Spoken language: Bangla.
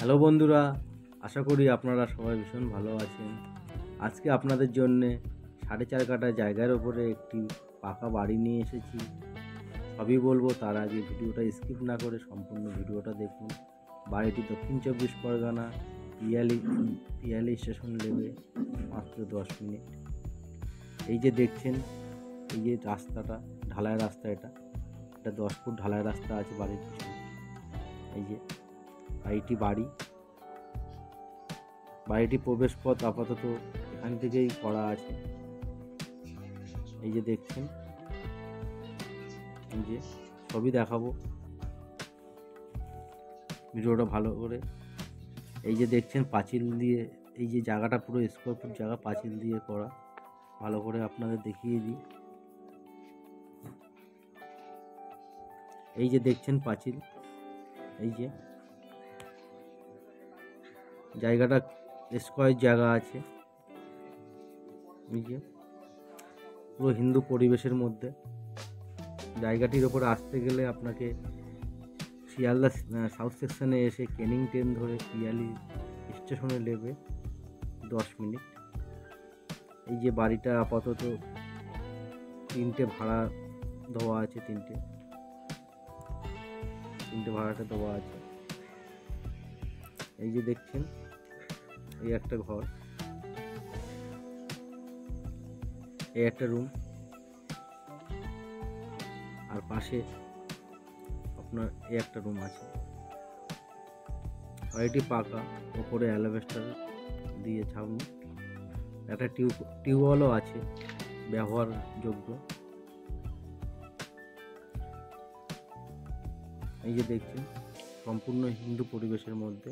হ্যালো বন্ধুরা, আশা করি আপনারা সবাই ভীষণ ভালো আছেন। আজকে আপনাদের জন্যে 4.5 কাঠা জায়গার ওপরে একটি পাকা বাড়ি নিয়ে এসেছি। সবই বলবো, তার আগে ভিডিওটা স্কিপ না করে সম্পূর্ণ ভিডিওটা দেখুন। বাড়িটি দক্ষিণ 24 পরগনা, পিয়ালি স্টেশন নেবে মাত্র 10 মিনিট। এই যে দেখছেন, এই যে রাস্তাটা, ঢালাই রাস্তা, এটা 10 ফুট ঢালাই রাস্তা আছে বাড়ির পিছনে। এই যে বাড়িটি প্রবেশ পথ আপাতত এখান থেকেই করা আছে। এই যে দেখছেন, এই যে সবই দেখাবো, ভিডিওটা ভালো করে। এই যে দেখছেন পাঁচিল দিয়ে, এই যে জায়গাটা পুরো স্কোয়ার ফুট জায়গা পাঁচিল দিয়ে করা। ভালো করে আপনাদের দেখিয়ে দিই। এই যে দেখছেন পাঁচিল, এই যে জায়গাটা স্কোয়ার জায়গা আছে। এই যে পুরো হিন্দু পরিবেশের মধ্যে। জায়গাটির ওপরে আসতে গেলে আপনাকে শিয়ালদা সাউথ সেকশনে এসে ক্যানিং ট্রেন ধরে পিয়ালি স্টেশনে নেবে 10 মিনিট। এই যে বাড়িটা আপাতত 3টে ভাড়া দেওয়া আছে, 3টে ভাড়াটা দেওয়া আছে। এই যে দেখছেন, এই একটা ঘর, এই একটা রুম, আর পাশে আপনার এই একটা রুম আছে। বাড়িটি পাকা, ওপরে অ্যালবেস্টার দিয়ে ছাউনি, একটা টিউবওয়েলও আছে ব্যবহারযোগ্য। এই যে দেখছেন, সম্পূর্ণ হিন্দু পরিবেশের মধ্যে।